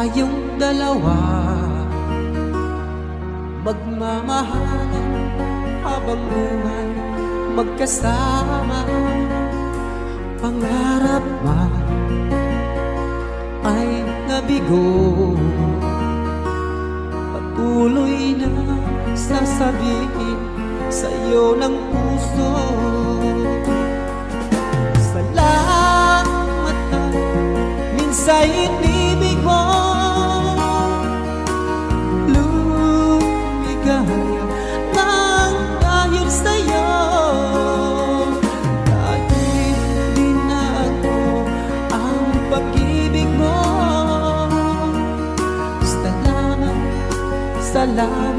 tayong dalawa, magmamahalan habang buhay magkasama. Pangarap man ay nabigo, patuloy na sasabihin sa'yo ng puso. Salamat na minsa'y inibig mo, lumigaya nang dahil sa'yo. Dahil dinago ang pag-ibig mo. Salamat, salamat